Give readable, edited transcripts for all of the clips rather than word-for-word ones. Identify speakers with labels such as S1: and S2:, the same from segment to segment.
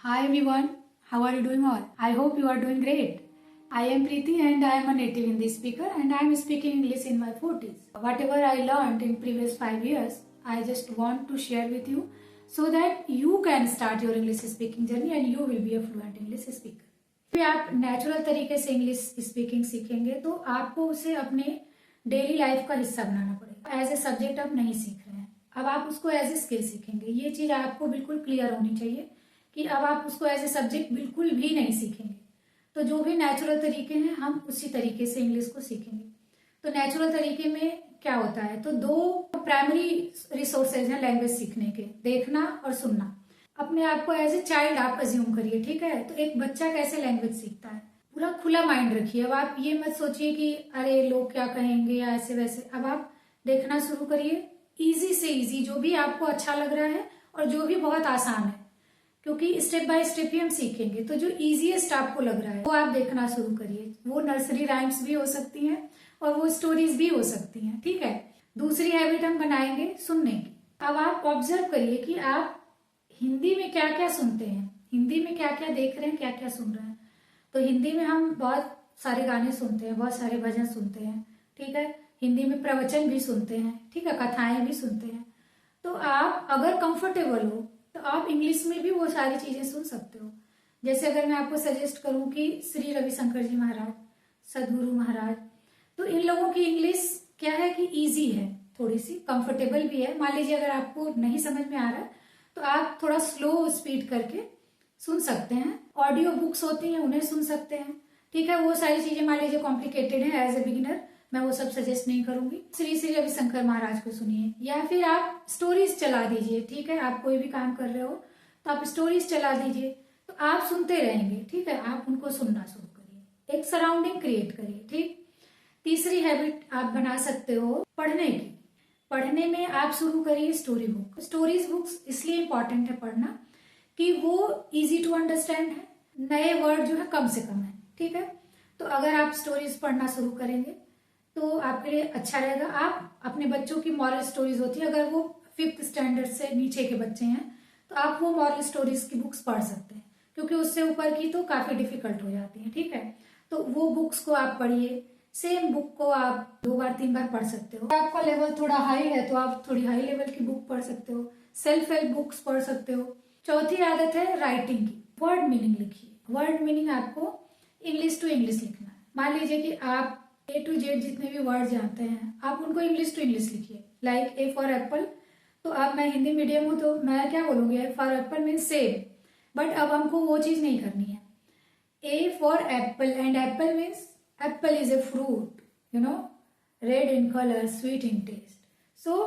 S1: Hi everyone, how are you doing all? I hope you are doing great. I am Preeti and I am a native Hindi speaker and I am speaking English in my 40s. Whatever I learned in previous 5 years, I just want to share with you so that you can start your English speaking journey and you will be a fluent English speaker. भी आप natural तरीके से English speaking सीखेंगे तो आपको उसे अपने daily life का हिस्सा बनाना पड़ेगा। एज ए सब्जेक्ट आप नहीं सीख रहे हैं, अब आप उसको एज ए स्किल सीखेंगे। ये चीज आपको बिल्कुल क्लियर होनी चाहिए कि अब आप उसको एज ए सब्जेक्ट बिल्कुल भी नहीं सीखेंगे। तो जो भी नेचुरल तरीके हैं हम उसी तरीके से इंग्लिश को सीखेंगे। तो नेचुरल तरीके में क्या होता है, तो दो प्राइमरी रिसोर्सेज हैं लैंग्वेज सीखने के, देखना और सुनना। अपने आप को एज ए चाइल्ड आप अज्यूम करिए, ठीक है। तो एक बच्चा कैसे लैंग्वेज सीखता है, पूरा खुला माइंड रखिए। अब आप ये मत सोचिए कि अरे लोग क्या कहेंगे या ऐसे वैसे। अब आप देखना शुरू करिए, इजी से इजी जो भी आपको अच्छा लग रहा है और जो भी बहुत आसान है, क्योंकि स्टेप बाय स्टेप ही हम सीखेंगे। तो जो इजीएस्ट आपको लग रहा है वो आप देखना शुरू करिए। वो नर्सरी राइम्स भी हो सकती हैं और वो स्टोरीज भी हो सकती हैं, ठीक है। दूसरी हैबिट हम बनाएंगे सुनने की। अब आप ऑब्जर्व करिए कि आप हिंदी में क्या क्या सुनते हैं, हिंदी में क्या क्या देख रहे हैं, क्या क्या सुन रहे हैं। तो हिंदी में हम बहुत सारे गाने सुनते हैं, बहुत सारे भजन सुनते हैं, ठीक है। हिंदी में प्रवचन भी सुनते हैं, ठीक है, कथाएं भी सुनते हैं। तो आप अगर कंफर्टेबल हो तो आप इंग्लिश में भी वो सारी चीजें सुन सकते हो। जैसे अगर मैं आपको सजेस्ट करूं कि श्री रविशंकर जी महाराज, सदगुरु महाराज, तो इन लोगों की इंग्लिश क्या है कि इजी है, थोड़ी सी कंफर्टेबल भी है। मान लीजिए अगर आपको नहीं समझ में आ रहा है तो आप थोड़ा स्लो स्पीड करके सुन सकते हैं। ऑडियो बुक्स होती हैं उन्हें सुन सकते हैं, ठीक है। वो सारी चीजें मान लीजिए कॉम्प्लिकेटेड है, एज ए बिगिनर मैं वो सब सजेस्ट नहीं करूंगी। श्री श्री रविशंकर महाराज को सुनिए, या फिर आप स्टोरीज चला दीजिए, ठीक है। आप कोई भी काम कर रहे हो तो आप स्टोरीज चला दीजिए, तो आप सुनते रहेंगे, ठीक है। आप उनको सुनना शुरू करिए, एक सराउंडिंग क्रिएट करिए, ठीक। तीसरी हैबिट आप बना सकते हो पढ़ने की। पढ़ने में आप शुरू करिए स्टोरी बुक। स्टोरीज बुक्स इसलिए इंपॉर्टेंट है पढ़ना कि वो इजी टू अंडरस्टैंड है, नए वर्ड जो है कम से कम है, ठीक है। तो अगर आप स्टोरीज पढ़ना शुरू करेंगे तो आपके लिए अच्छा रहेगा। आप अपने बच्चों की मॉरल स्टोरीज होती है, अगर वो 5th स्टैंडर्ड से नीचे के बच्चे हैं तो आप वो मॉरल स्टोरीज की बुक्स पढ़ सकते हैं, क्योंकि उससे ऊपर की तो काफी डिफिकल्ट हो जाती है, ठीक है। तो वो बुक्स को आप पढ़िए। सेम बुक को आप 2 बार 3 बार पढ़ सकते हो। आपका लेवल थोड़ा हाई है तो आप थोड़ी हाई लेवल की बुक पढ़ सकते हो, सेल्फ हेल्प बुक्स पढ़ सकते हो। चौथी आदत है राइटिंग की। वर्ड मीनिंग लिखिए। वर्ड मीनिंग आपको इंग्लिश टू इंग्लिश लिखना है। मान लीजिए कि आप A to Z जितने भी वर्ड जानते हैं आप उनको इंग्लिश टू इंग्लिश लिखिए। लाइक ए फॉर एप्पल, तो अब मैं हिंदी मीडियम हूं तो मैं क्या बोलूंगी, ए फॉर एप्पल मीन सेब, बट अब हमको वो चीज नहीं करनी है। A for apple and apple means apple is a fruit, you know, red in colour, sweet in taste. So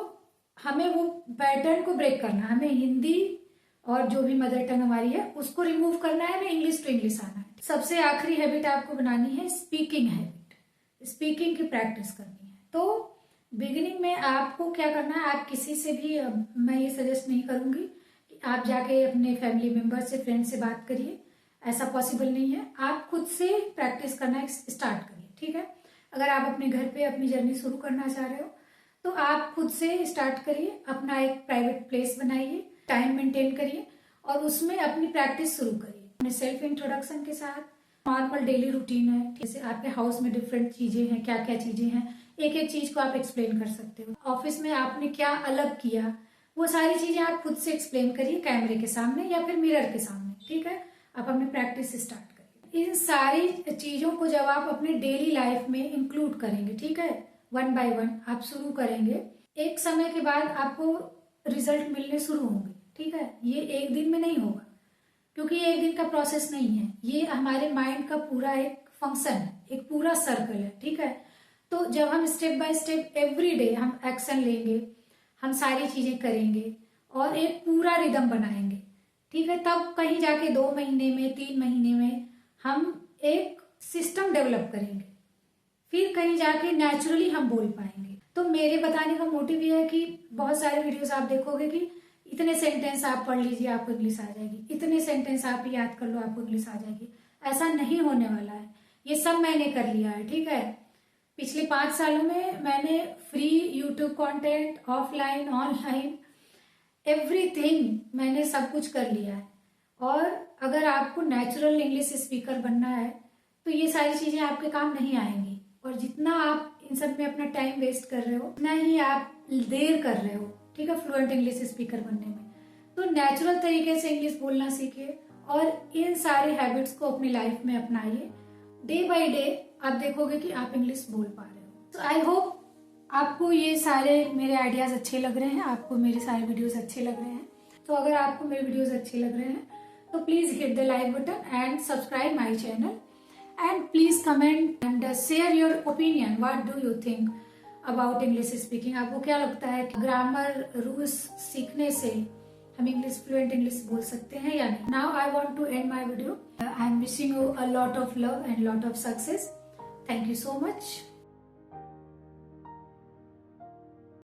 S1: हमें वो पैटर्न को ब्रेक करना है। हमें हिंदी और जो भी मदर टंग हमारी है उसको रिमूव करना है, हमें इंग्लिश टू इंग्लिश आना है। सबसे आखिरी हैबिट आपको बनानी है स्पीकिंग हैबिट। स्पीकिंग की प्रैक्टिस करनी है। तो बिगिनिंग में आपको क्या करना है, आप किसी से भी, मैं ये सजेस्ट नहीं करूंगी कि आप जाके अपने फैमिली मेंबर से, फ्रेंड से बात करिए, ऐसा पॉसिबल नहीं है। आप खुद से प्रैक्टिस करना स्टार्ट करिए, ठीक है। अगर आप अपने घर पे अपनी जर्नी शुरू करना चाह रहे हो तो आप खुद से स्टार्ट करिए। अपना एक प्राइवेट प्लेस बनाइए, टाइम मेंटेन करिए और उसमें अपनी प्रैक्टिस शुरू करिए अपने सेल्फ इंट्रोडक्शन के साथ। नॉर्मल डेली रूटीन है, जैसे आपके हाउस में डिफरेंट चीजें हैं, क्या क्या चीजें हैं, एक एक चीज को आप एक्सप्लेन कर सकते हो। ऑफिस में आपने क्या अलग किया, वो सारी चीजें आप खुद से एक्सप्लेन करिए कैमरे के सामने या फिर मिरर के सामने, ठीक है। आप अपनी प्रैक्टिस स्टार्ट करिए। इन सारी चीजों को जब आप अपने डेली लाइफ में इंक्लूड करेंगे, ठीक है, 1 by 1 आप शुरू करेंगे, एक समय के बाद आपको रिजल्ट मिलने शुरू होंगे, ठीक है। ये एक दिन में नहीं होगा, क्योंकि ये एक दिन का प्रोसेस नहीं है, ये हमारे माइंड का पूरा एक फंक्शन है, एक पूरा सर्कल है, ठीक है। तो जब हम step by step every day हम एक्शन लेंगे, हम सारी चीजें करेंगे और एक पूरा रिदम बनाएंगे, ठीक है, तब कहीं जाके 2 महीने में, 3 महीने में हम एक सिस्टम डेवलप करेंगे, फिर कहीं जाके नेचुरली हम बोल पाएंगे। तो मेरे बताने का मोटिव ये है कि बहुत सारे वीडियोस आप देखोगे कि इतने सेंटेंस आप पढ़ लीजिए आपको इंग्लिश आ जाएगी, इतने सेंटेंस आप याद कर लो आपको इंग्लिश आ जाएगी। ऐसा नहीं होने वाला है। ये सब मैंने कर लिया है, ठीक है। पिछले 5 सालों में मैंने free YouTube content, offline, online, everything मैंने सब कुछ कर लिया है। और अगर आपको नेचुरल इंग्लिश स्पीकर बनना है तो ये सारी चीजें आपके काम नहीं आएंगी, और जितना आप इन सब में अपना टाइम वेस्ट कर रहे हो उतना ही आप देर कर रहे हो, ठीक है, फ्लुएंट इंग्लिश स्पीकर बनने में। तो नेचुरल तरीके से इंग्लिश बोलना सीखिए और इन सारे हैबिट्स को अपनी लाइफ में अपनाइए। डे बाय डे आप देखोगे कि आप इंग्लिश बोल पा रहे हो। तो आई होप आपको ये सारे मेरे आइडियाज अच्छे लग रहे हैं, आपको मेरे सारे वीडियोस अच्छे लग रहे हैं। तो अगर आपको मेरे वीडियोस अच्छे लग रहे हैं तो please hit the like button and subscribe my channel, and please comment and share your opinion, what do you think about English speaking. आपको क्या लगता है कि ग्रामर रूल्स सीखने से हम इंग्लिश फ्लुएंट इंग्लिश बोल सकते हैं या नहीं। Now I want to end my video. I am wishing you a lot of love and lot of success. Thank you so much.